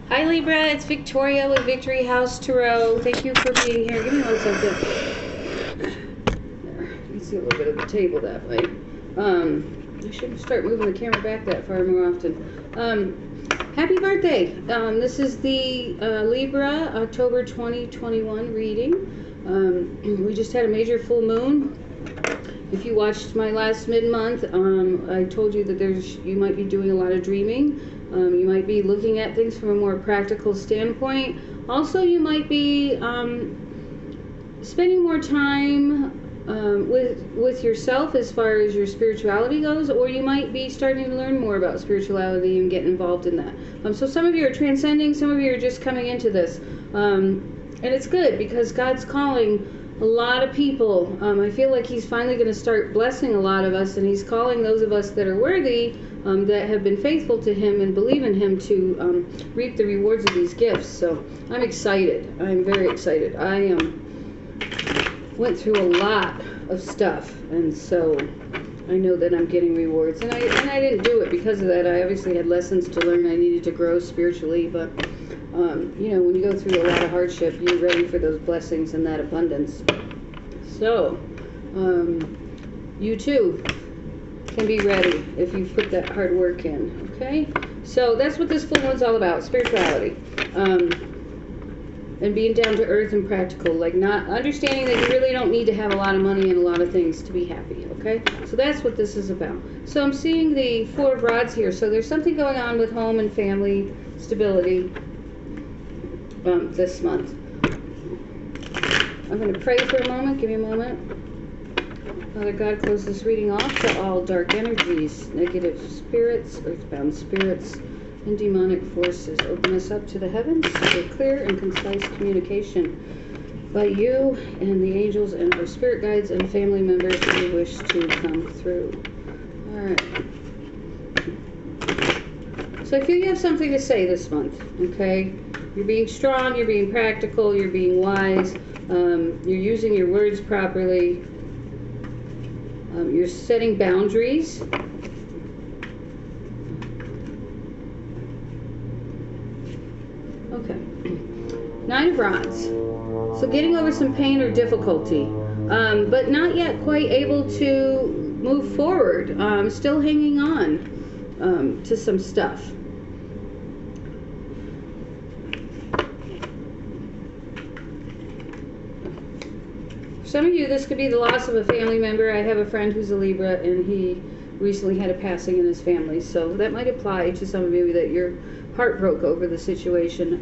Hi Libra, it's Victoria with Victory House Tarot. Thank you for being here. Give me 1 second. There, you can see a little bit of the table that way. I should start moving the camera back that far more often. Happy birthday! This is the Libra October 2021 reading. We just had a major full moon. If you watched my last mid-month, I told you that you might be doing a lot of dreaming. You might be looking at things from a more practical standpoint. Also, you might be spending more time with yourself as far as your spirituality goes, or you might be starting to learn more about spirituality and get involved in that. So some of you are transcending, some of you are just coming into this. And it's good because God's calling a lot of people. I feel like he's finally going to start blessing a lot of us, and he's calling those of us that are worthy, that have been faithful to him and believe in him, to reap the rewards of these gifts. So I'm excited. I'm very excited. I went through a lot of stuff, and so I know that I'm getting rewards. And I didn't do it because of that. I obviously had lessons to learn. I needed to grow spiritually, but when you go through a lot of hardship, you're ready for those blessings and that abundance. So, you too can be ready if you put that hard work in, okay? So that's what this full moon's all about, spirituality. And being down to earth and practical, like not understanding that you really don't need to have a lot of money and a lot of things to be happy, okay? So that's what this is about. So I'm seeing the Four of Rods here. So there's something going on with home and family stability this month. I'm going to pray for a moment. Give me a moment. Father God, close this reading off to all dark energies, negative spirits, earthbound spirits, and demonic forces. Open us up to the heavens for clear and concise communication by you and the angels and our spirit guides and family members who wish to come through. All right. So I feel you have something to say this month, okay? You're being strong, you're being practical, you're being wise, you're using your words properly, you're setting boundaries. Okay. Nine of Rods. So getting over some pain or difficulty, but not yet quite able to move forward, still hanging on to some stuff. Some of you, this could be the loss of a family member. I have a friend who's a Libra, and he recently had a passing in his family, so that might apply to some of you, that your heart broke over the situation.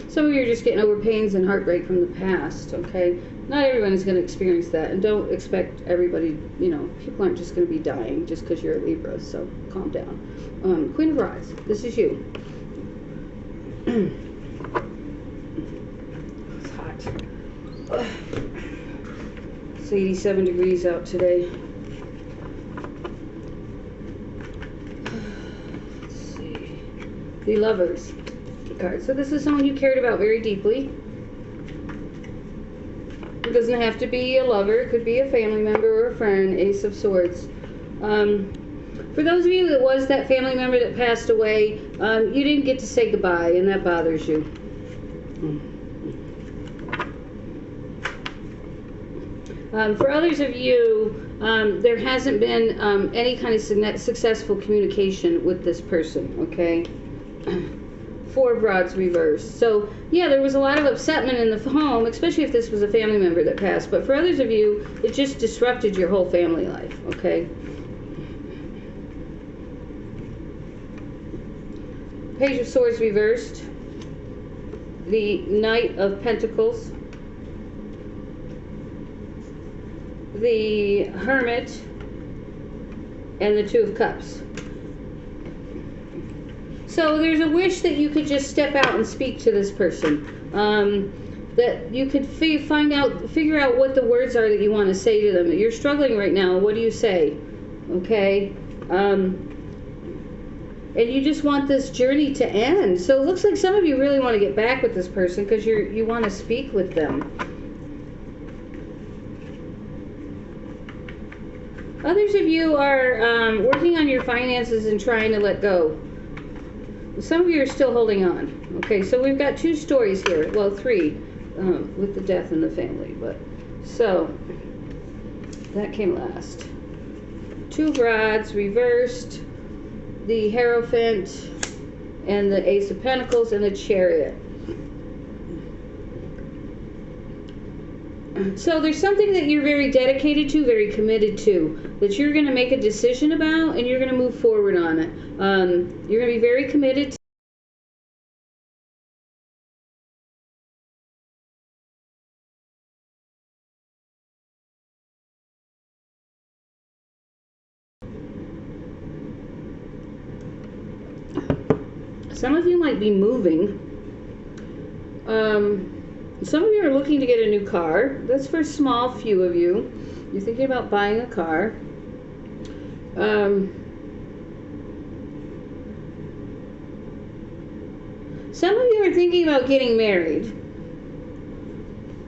Some of you are just getting over pains and heartbreak from the past, okay? Not everyone is going to experience that, and don't expect everybody, people aren't just going to be dying just because you're a Libra, so calm down. Queen of Rods, this is you. It's hot. It's 87 degrees out today. Let's see. The Lovers card. So this is someone you cared about very deeply. It doesn't have to be a lover. It could be a family member or a friend. Ace of Swords. For those of you that was that family member that passed away, you didn't get to say goodbye, and that bothers you. For others of you, there hasn't been any kind of successful communication with this person, okay? Four of Rods reversed. So, yeah, there was a lot of upsetment in the home, especially if this was a family member that passed. But for others of you, it just disrupted your whole family life, okay? Page of Swords reversed. The Knight of Pentacles. The Hermit, and the Two of Cups. So there's a wish that you could just step out and speak to this person. That you could figure out what the words are that you want to say to them. You're struggling right now. What do you say? Okay. And you just want this journey to end. So it looks like some of you really want to get back with this person because you want to speak with them. Others of you are working on your finances and trying to let go. Some of you are still holding on. Okay, so we've got 2 stories here. Well, 3, with the death in the family. But so that came last. 2 of Rods reversed, the Hierophant, and the Ace of Pentacles, and the Chariot. So there's something that you're very dedicated to, very committed to, that you're going to make a decision about, and you're going to move forward on it. You're going to be very committed to some of you might be moving. Some of you are looking to get a new car. That's for a small few of you. You're thinking about buying a car. Some of you are thinking about getting married.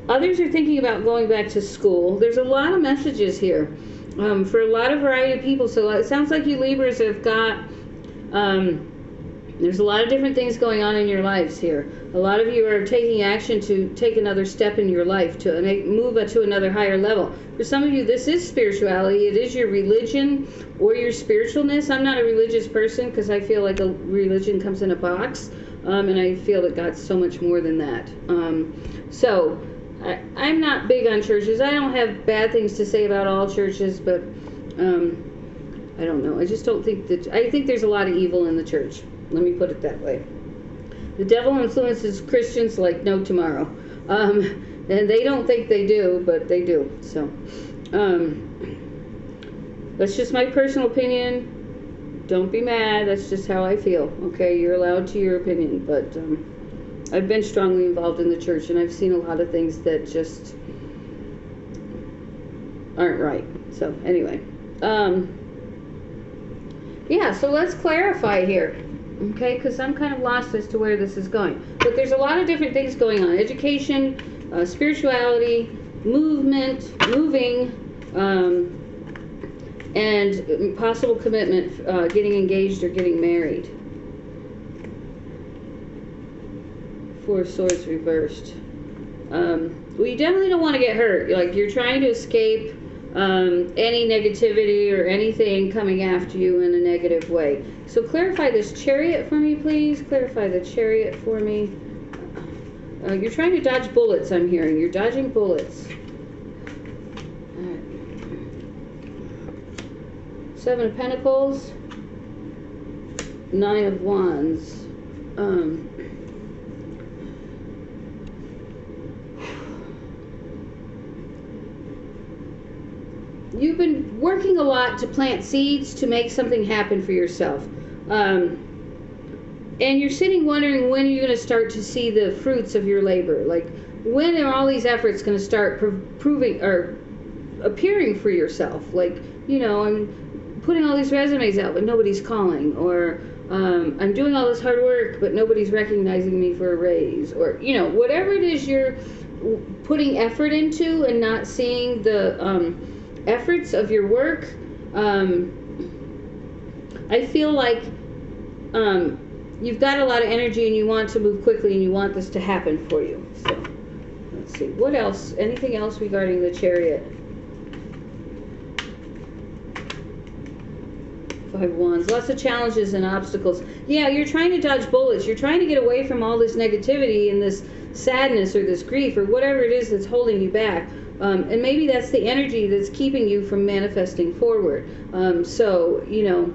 Others are thinking about going back to school. There's a lot of messages here for a lot of variety of people. So it sounds like you Libras have got... there's a lot of different things going on in your lives here. A lot of you are taking action to take another step in your life, to move to another higher level. For some of you, this is spirituality. It is your religion or your spiritualness. I'm not a religious person because I feel like a religion comes in a box, and I feel that God's so much more than that. So I'm not big on churches. I don't have bad things to say about all churches, but I don't know. I just don't think that... I think there's a lot of evil in the church. Let me put it that way. The devil influences Christians like no tomorrow. And they don't think they do, but they do. So, that's just my personal opinion. Don't be mad. That's just how I feel. Okay, you're allowed to your opinion. But I've been strongly involved in the church, and I've seen a lot of things that just aren't right. So, anyway. Yeah, so let's clarify here. Okay, because I'm kind of lost as to where this is going. But there's a lot of different things going on. Education, spirituality, moving, and possible commitment, getting engaged or getting married. 4 of Swords reversed. Well, you definitely don't want to get hurt. Like, you're trying to escape any negativity or anything coming after you in a negative way. So clarify this Chariot for me, please. Clarify the Chariot for me. You're trying to dodge bullets, I'm hearing. You're dodging bullets. All right. 7 of Pentacles. 9 of Wands. You've been working a lot to plant seeds to make something happen for yourself. And you're sitting wondering when you're going to start to see the fruits of your labor. Like, when are all these efforts going to start proving or appearing for yourself? Like, you know, I'm putting all these resumes out, but nobody's calling. Or I'm doing all this hard work, but nobody's recognizing me for a raise. Or, you know, whatever it is you're putting effort into and not seeing the efforts of your work, I feel like you've got a lot of energy and you want to move quickly and you want this to happen for you. So let's see, what else? Anything else regarding the Chariot? 5 of Wands. Lots of challenges and obstacles. Yeah, you're trying to dodge bullets. You're trying to get away from all this negativity and this sadness or this grief or whatever it is that's holding you back. And maybe that's the energy that's keeping you from manifesting forward. So, you know,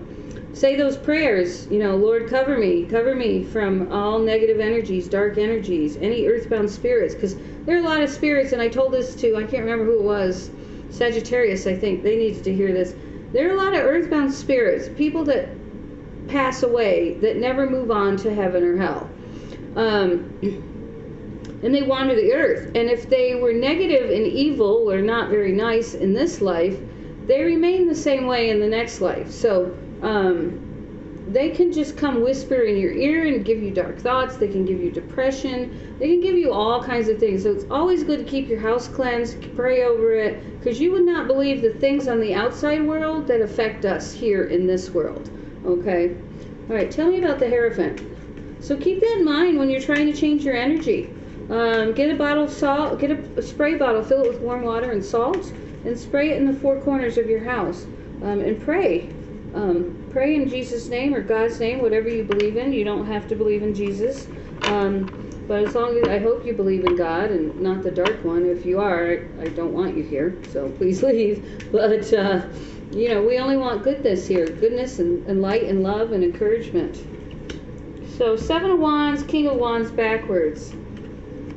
say those prayers, you know, Lord, cover me from all negative energies, dark energies, any earthbound spirits, because there are a lot of spirits, and I told this to, I can't remember who it was, Sagittarius, I think, they needed to hear this. There are a lot of earthbound spirits, people that pass away, that never move on to heaven or hell. And they wander the earth. And if they were negative and evil or not very nice in this life, they remain the same way in the next life. So they can just come whisper in your ear and give you dark thoughts. They can give you depression. They can give you all kinds of things. So it's always good to keep your house cleansed, pray over it, because you would not believe the things on the outside world that affect us here in this world. Okay? All right, tell me about the Hierophant. So keep that in mind when you're trying to change your energy. Get a bottle of salt, get a spray bottle, fill it with warm water and salt, and spray it in the four corners of your house. And pray. Pray in Jesus' name or God's name, whatever you believe in. You don't have to believe in Jesus. But as long as, I hope you believe in God and not the dark one. If you are, I don't want you here, so please leave. But, we only want goodness here. Goodness and light and love and encouragement. So, 7 of Wands, King of Wands backwards.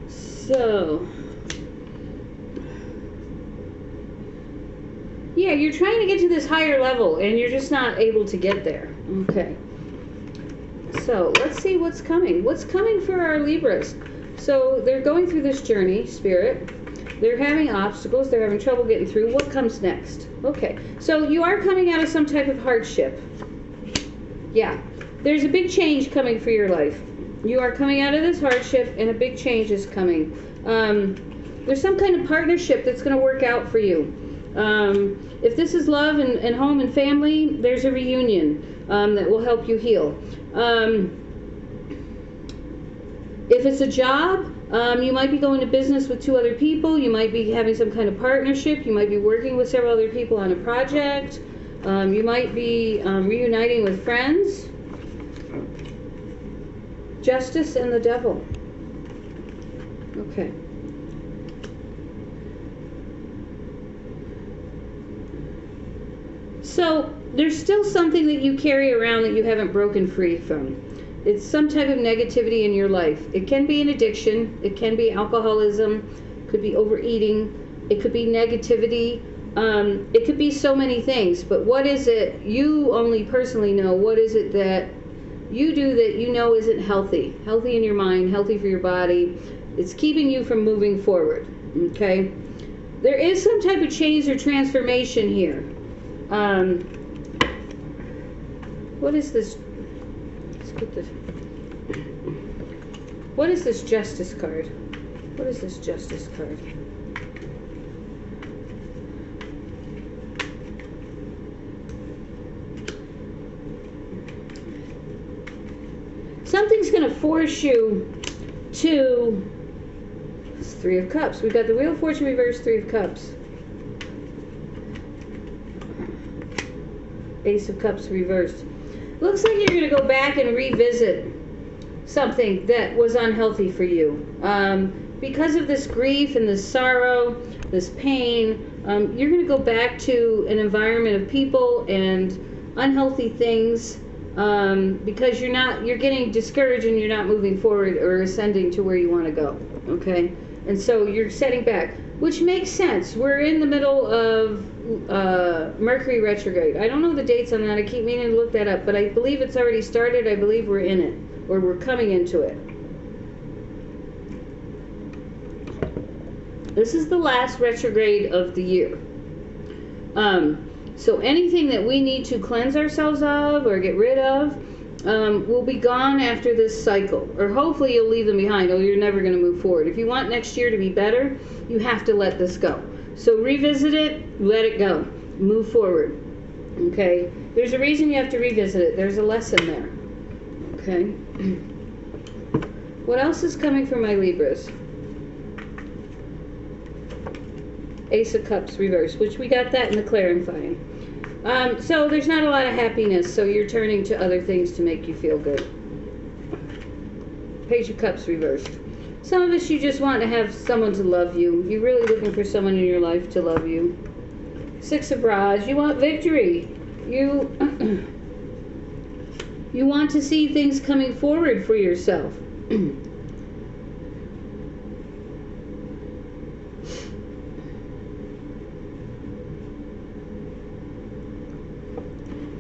So, yeah, you're trying to get to this higher level, and you're just not able to get there. Okay. So, let's see what's coming. What's coming for our Libras? So, they're going through this journey, Spirit. They're having obstacles. They're having trouble getting through. What comes next? Okay. So, you are coming out of some type of hardship. Yeah. There's a big change coming for your life. You are coming out of this hardship, and a big change is coming. There's some kind of partnership that's going to work out for you. If this is love and home and family, there's a reunion that will help you heal. If it's a job, you might be going to business with 2 other people. You might be having some kind of partnership. You might be working with several other people on a project. You might be reuniting with friends. Justice and the Devil. Okay. So, there's still something that you carry around that you haven't broken free from. It's some type of negativity in your life. It can be an addiction. It can be alcoholism. It could be overeating. It could be negativity. It could be so many things. But what is it, you only personally know, what is it that you do that you know isn't healthy? Healthy in your mind, healthy for your body. It's keeping you from moving forward. Okay? There is some type of change or transformation here. What is this? Let's put this. What is this Justice card? What is this Justice card? Something's going to force you to... It's 3 of Cups. We've got the Wheel of Fortune reversed, 3 of Cups. Ace of Cups reversed. Looks like you're going to go back and revisit something that was unhealthy for you. Because of this grief and this sorrow, this pain, you're going to go back to an environment of people and unhealthy things because you're getting discouraged and you're not moving forward or ascending to where you want to go. Okay? And so you're setting back, which makes sense. We're in the middle of Mercury retrograde. I don't know the dates on that. I keep meaning to look that up, but I believe it's already started. I believe we're in it, or we're coming into it. This is the last retrograde of the year. So anything that we need to cleanse ourselves of or get rid of will be gone after this cycle. Or hopefully you'll leave them behind. Oh, you're never going to move forward. If you want next year to be better, you have to let this go. So revisit it, let it go. Move forward. Okay? There's a reason you have to revisit it. There's a lesson there. Okay? What else is coming for my Libras? Ace of Cups reversed, which we got that in the clarifying. So there's not a lot of happiness, so you're turning to other things to make you feel good. Page of Cups reversed. Some of us, you just want to have someone to love you. You're really looking for someone in your life to love you. 6 of Rods, you want victory. You want to see things coming forward for yourself.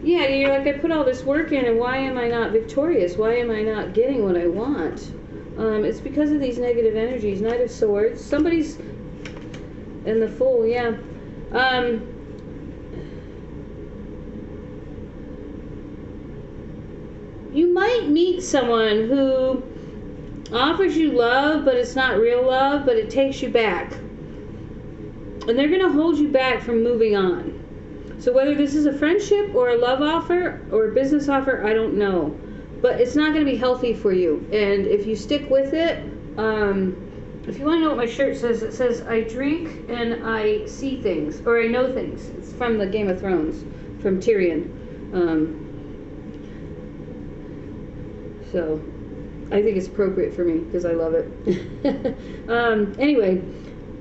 Yeah, you're like, I put all this work in, and why am I not victorious? Why am I not getting what I want? It's because of these negative energies. Knight of Swords. Somebody's in the Fool, yeah. You might meet someone who offers you love, but it's not real love, but it takes you back. And they're going to hold you back from moving on. So whether this is a friendship or a love offer or a business offer, I don't know. but it's not going to be healthy for you. And if you stick with it, if you want to know what my shirt says, it says, I drink and I see things, or I know things. It's from the Game of Thrones, from Tyrion. So I think it's appropriate for me because I love it. Anyway,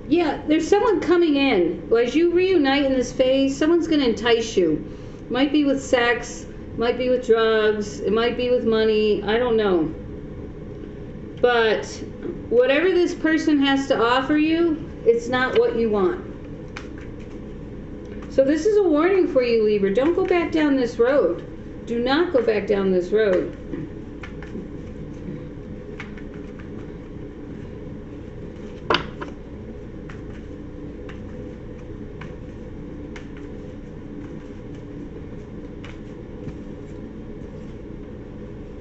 yeah, there's someone coming in. Well, as you reunite in this phase, someone's going to entice you. Might be with sex, might be with drugs, it might be with money, I don't know. But whatever this person has to offer you, it's not what you want. So this is a warning for you, Libra. Don't go back down this road. Do not go back down this road.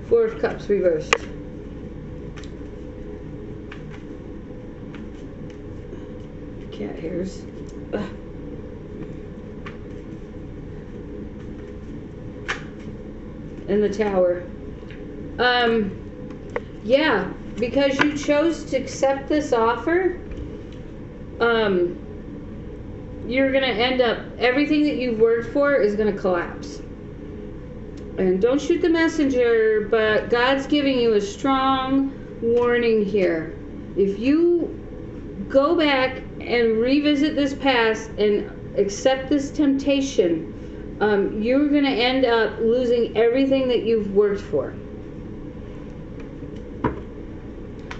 Four of Cups reversed. Cat hairs. Ugh. And the Tower. Yeah, because you chose to accept this offer, you're going to end up, everything that you've worked for is going to collapse. And don't shoot the messenger, but God's giving you a strong warning here. If you go back and revisit this past and accept this temptation, you're going to end up losing everything that you've worked for.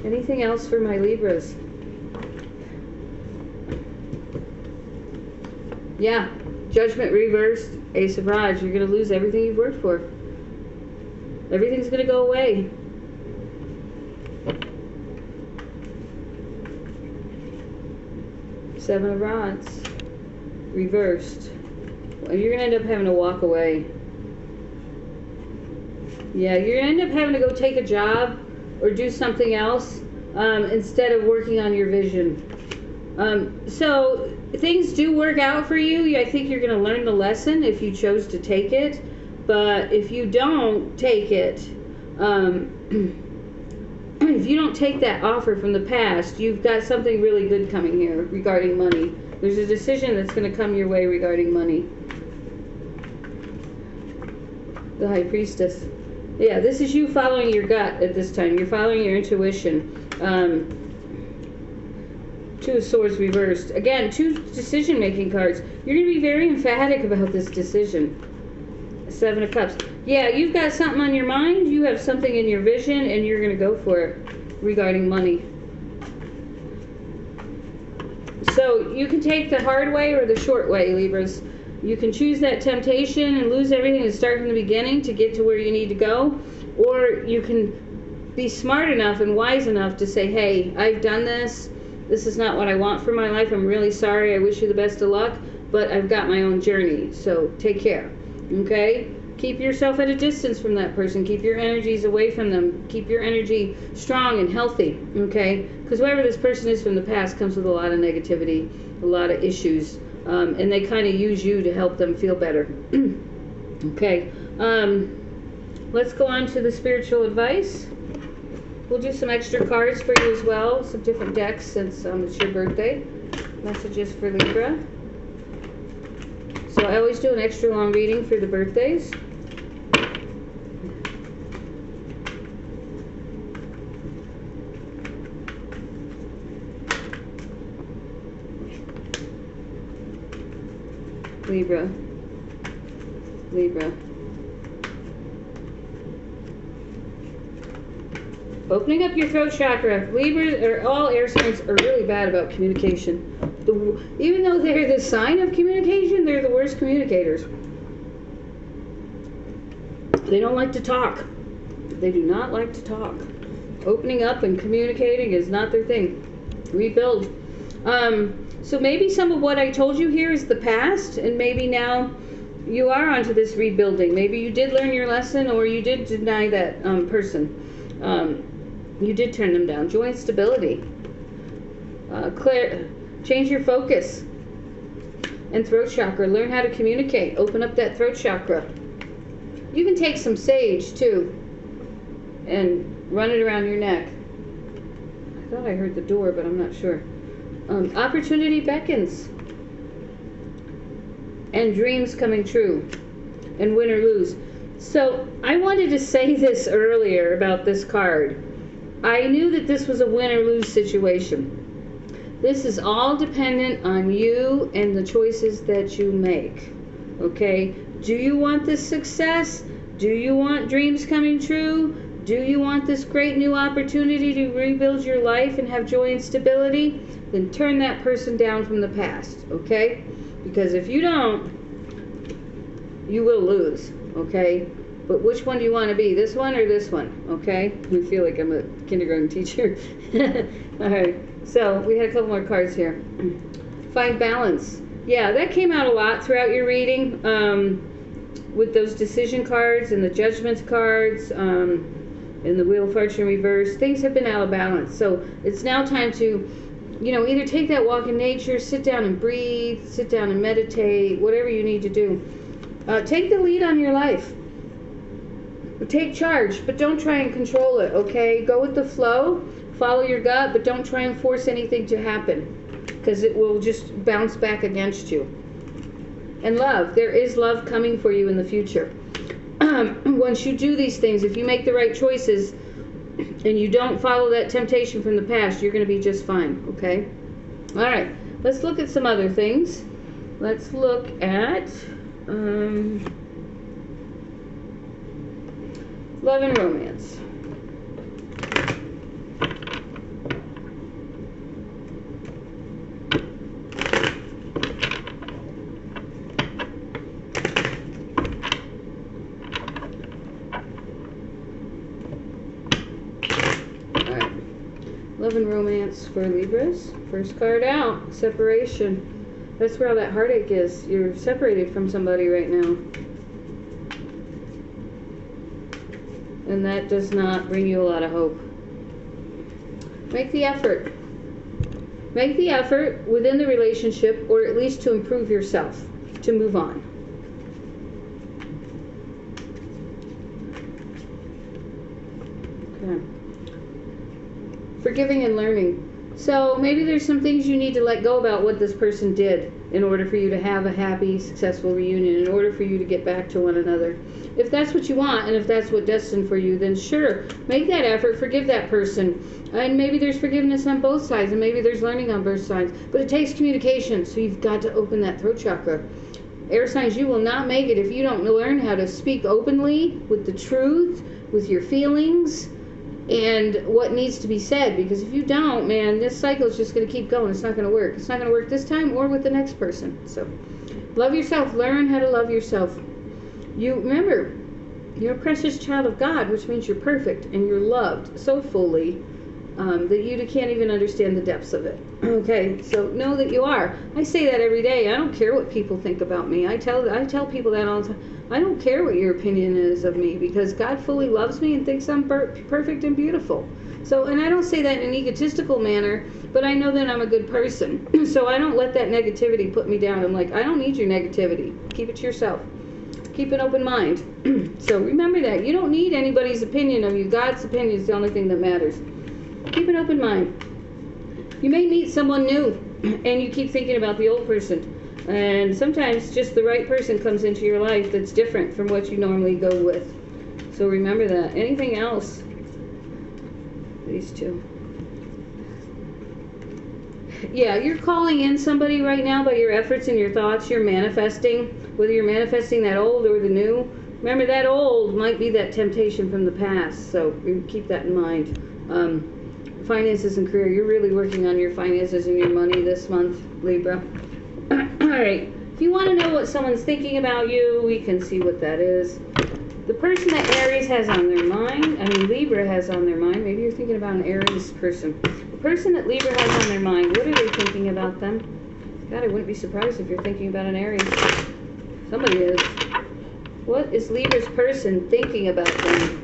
Anything else for my Libras? Yeah, Judgment reversed, Ace of Rods. You're going to lose everything you've worked for. Everything's going to go away. Seven of Rods reversed. Well, you're going to end up having to walk away. Yeah, you're going to end up having to go take a job or do something else instead of working on your vision. So things do work out for you. I think you're going to learn the lesson if you chose to take it. But if you don't take it, if you don't take that offer from the past, you've got something really good coming here regarding money. There's a decision that's going to come your way regarding money. The High Priestess. Yeah, this is you following your gut at this time. You're following your intuition. Two of Swords reversed. Again, two decision-making cards. You're going to be very emphatic about this decision. Seven of Cups. Yeah, you've got something on your mind. You have something in your vision, and you're going to go for it regarding money. So you can take the hard way or the short way, Libras. You can choose that temptation and lose everything and start from the beginning to get to where you need to go. Or you can be smart enough and wise enough to say, hey, I've done this. This is not what I want for my life. I'm really sorry. I wish you the best of luck. But I've got my own journey. So take care. Okay? Keep yourself at a distance from that person. Keep your energies away from them. Keep your energy strong and healthy. Okay? Because whoever this person is from the past comes with a lot of negativity, a lot of issues. And they kind of use you to help them feel better. Okay. Let's go on to the spiritual advice. We'll do some extra cards for you as well. Some different decks since it's your birthday. Messages for Libra. So I always do an extra long reading for the birthdays. Libra. Libra. Opening up your throat chakra. Libras, or all air signs, are really bad about communication. Even though they're the sign of communication, they're the worst communicators. They don't like to talk. They do not like to talk. Opening up and communicating is not their thing. Rebuild. So maybe some of what I told you here is the past, and maybe now you are onto this rebuilding. Maybe you did learn your lesson, or you did deny that person. You did turn them down. Joy and stability. Change your focus. And throat chakra. Learn how to communicate. Open up that throat chakra. You can take some sage too. and run it around your neck. I thought I heard the door, but I'm not sure. Opportunity beckons. And dreams coming true. And win or lose. So I wanted to say this earlier about this card. I knew that this was a win or lose situation. This is all dependent on you and the choices that you make. Okay? Do you want this success? Do you want dreams coming true? Do you want this great new opportunity to rebuild your life and have joy and stability? Then turn that person down from the past. Okay? Because if you don't, you will lose. Okay? But which one do you want to be? This one or this one? Okay? I feel like I'm a kindergarten teacher. All right. So we had a couple more cards here. Find balance. Yeah, that came out a lot throughout your reading. With those decision cards and the judgment cards and the Wheel of Fortune reverse. Things have been out of balance. So it's now time to, either take that walk in nature, sit down and breathe, sit down and meditate, whatever you need to do. Take the lead on your life. Take charge, but don't try and control it, okay? Go with the flow, follow your gut, but don't try and force anything to happen, because it will just bounce back against you. And love, there is love coming for you in the future. Once you do these things, if you make the right choices, and you don't follow that temptation from the past, you're going to be just fine, okay? All right, let's look at some other things. Let's look at... love and romance. All right. Love and romance for Libras. First card out, separation. That's where all that heartache is. You're separated from somebody right now. And that does not bring you a lot of hope. Make the effort. Make the effort within the relationship, or at least to improve yourself, to move on. Okay. Forgiving and learning. So maybe there's some things you need to let go about what this person did in order for you to have a happy, successful reunion, in order for you to get back to one another. If that's what you want, and if that's what's destined for you, then sure, make that effort, forgive that person. And maybe there's forgiveness on both sides, and maybe there's learning on both sides. But it takes communication, so you've got to open that throat chakra. Air signs, you will not make it if you don't learn how to speak openly with the truth, with your feelings, and what needs to be said. Because if you don't, man, this cycle is just going to keep going. It's not going to work. It's not going to work this time or with the next person. So love yourself. Learn how to love yourself. You remember, you're a precious child of God, which means you're perfect and you're loved so fully that you can't even understand the depths of it. Okay, so know that you are. I say that every day. I don't care what people think about me. I tell people that all the time. I don't care what your opinion is of me, because God fully loves me and thinks I'm perfect and beautiful. So, and I don't say that in an egotistical manner, but I know that I'm a good person. So I don't let that negativity put me down. I'm like, I don't need your negativity. Keep it to yourself. Keep an open mind. So remember that. You don't need anybody's opinion of you. God's opinion is the only thing that matters. Keep an open mind. You may meet someone new, and you keep thinking about the old person. And sometimes just the right person comes into your life that's different from what you normally go with. So remember that. Anything else? These two. Yeah, you're calling in somebody right now by your efforts and your thoughts. You're manifesting, whether you're manifesting that old or the new. Remember, that old might be that temptation from the past, so keep that in mind. Finances and career. You're really working on your finances and your money this month, Libra. All right. If you want to know what someone's thinking about you, we can see what that is. The person that Aries has on their mind, Libra has on their mind. Maybe you're thinking about an Aries person. The person that Libra has on their mind, what are they thinking about them? God, I wouldn't be surprised if you're thinking about an Aries. Somebody is. What is Libra's person thinking about them?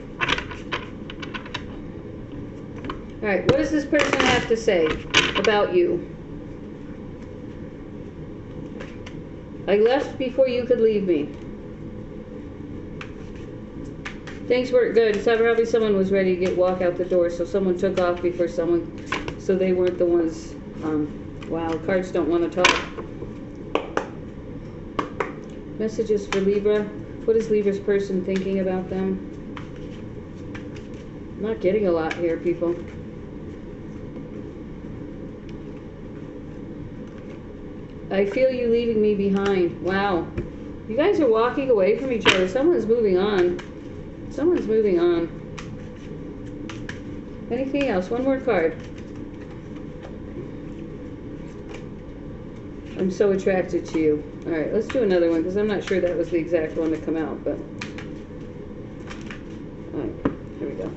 All right, what does this person have to say about you? I left before you could leave me. Things work good. So probably someone was ready to walk out the door, so someone took off before someone, so they weren't the ones. Wow, cards don't want to talk. Messages for Libra. What is Libra's person thinking about them? I'm not getting a lot here, people. I feel you leaving me behind. Wow. You guys are walking away from each other. Someone's moving on. Someone's moving on. Anything else? One more card. I'm so attracted to you. All right, let's do another one because I'm not sure that was the exact one to come out, but all right, here we go.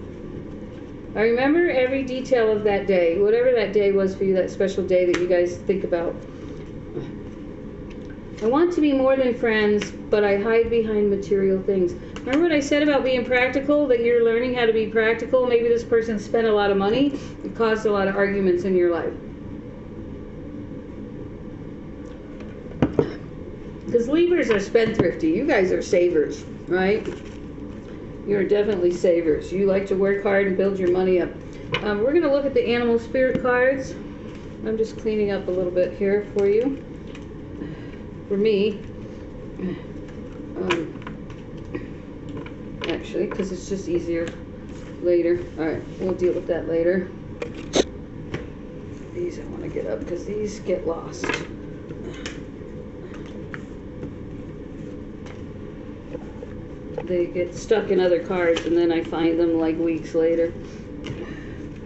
I remember every detail of that day, whatever that day was for you, that special day that you guys think about. I want to be more than friends, but I hide behind material things. Remember what I said about being practical, that you're learning how to be practical? Maybe this person spent a lot of money. It caused a lot of arguments in your life. Because Libras are spendthrifty. You guys are savers, right? You're definitely savers. You like to work hard and build your money up. We're going to look at the animal spirit cards. I'm just cleaning up a little bit here for you. For me. Actually, because it's just easier later. Alright, we'll deal with that later. These I want to get up because these get lost. They get stuck in other cards and then I find them like weeks later.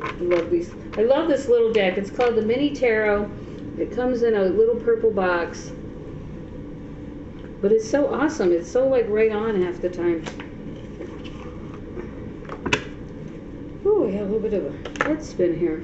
I love these. I love this little deck. It's called the Mini Tarot. It comes in a little purple box. But it's so awesome. It's so like right on half the time. Oh, yeah, a little bit of a head spin here.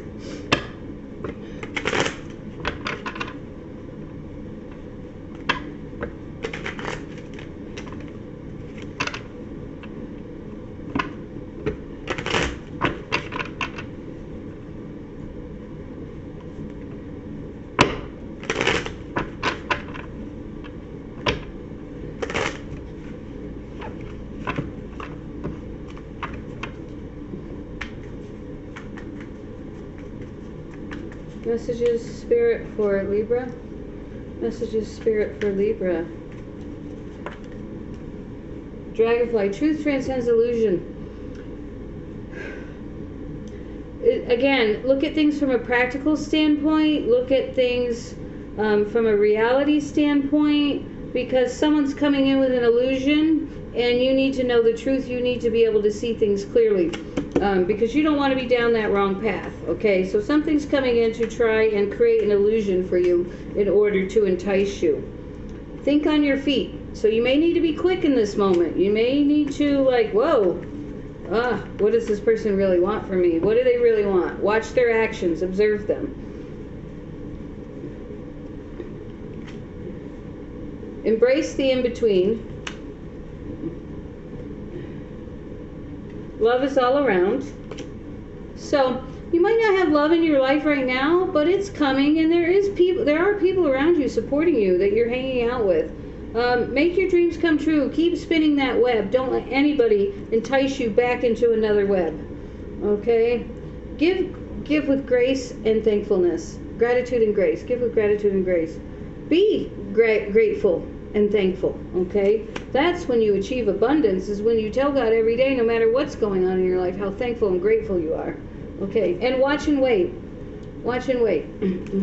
Messages, Spirit, for Libra. Messages, Spirit, for Libra. Dragonfly. Truth transcends illusion. Again, look at things from a practical standpoint. Look at things from a reality standpoint. Because someone's coming in with an illusion and you need to know the truth. You need to be able to see things clearly. Because you don't want to be down that wrong path, okay? So something's coming in to try and create an illusion for you in order to entice you. Think on your feet. So you may need to be quick in this moment. You may need to like, whoa, what does this person really want from me? What do they really want? Watch their actions, observe them. Embrace the in-between. Love is all around. So you might not have love in your life right now, but it's coming, and there are people around you supporting you that you're hanging out with. Make your dreams come true. Keep spinning that web. Don't let anybody entice you back into another web. Okay? Give with grace and thankfulness. Gratitude and grace. Give with gratitude and grace. Be grateful and thankful, okay? That's when you achieve abundance, is when you tell God every day, no matter what's going on in your life, how thankful and grateful you are, okay? And watch and wait. Watch and wait,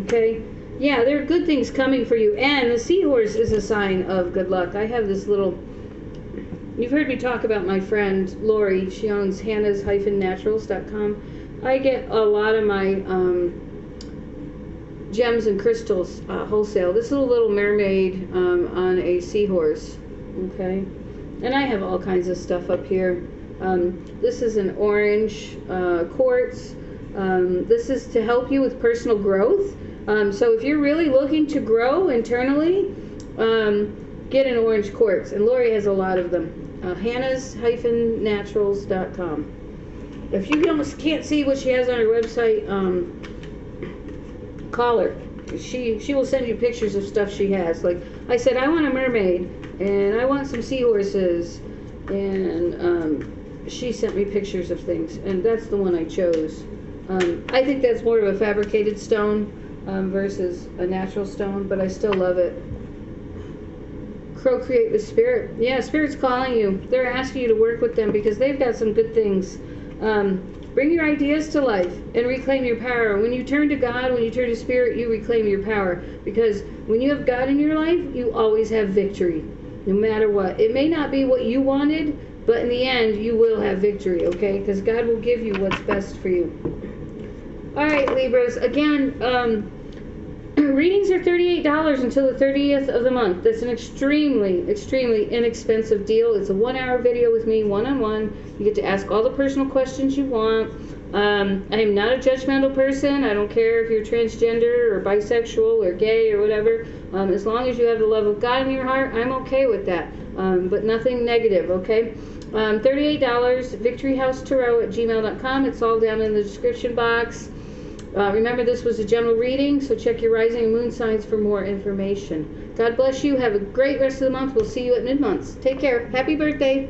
okay? Yeah, there are good things coming for you, and the seahorse is a sign of good luck. I have this little, you've heard me talk about my friend Lori. She owns Hannah's-naturals.com. I get a lot of my gems and crystals wholesale. This is a little mermaid on a seahorse, okay? And I have all kinds of stuff up here. This is an orange quartz. This is to help you with personal growth. So if you're really looking to grow internally, get an orange quartz. And Lori has a lot of them. Hannah's-naturals.com. If you can't see what she has on her website, call her. She will send you pictures of stuff she has. Like I said, I want a mermaid and I want some seahorses, and she sent me pictures of things, and that's the one I chose. I think that's more of a fabricated stone versus a natural stone, but I still love it. Procreate with Spirit. Yeah, Spirit's calling you. They're asking you to work with them because they've got some good things. Bring your ideas to life and reclaim your power. When you turn to God, when you turn to Spirit, you reclaim your power. Because when you have God in your life, you always have victory, no matter what. It may not be what you wanted, but in the end, you will have victory, okay? Because God will give you what's best for you. All right, Libras. Again, readings are $38 until the 30th of the month. That's an extremely, extremely inexpensive deal. It's a 1-hour video with me, one-on-one. You get to ask all the personal questions you want. I am not a judgmental person. I don't care if you're transgender or bisexual or gay or whatever. As long as you have the love of God in your heart, I'm okay with that. But nothing negative, okay? $38, victoryhousetarot@gmail.com. It's all down in the description box. Remember, this was a general reading, so check your rising and moon signs for more information. God bless you. Have a great rest of the month. We'll see you at mid-months. Take care. Happy birthday.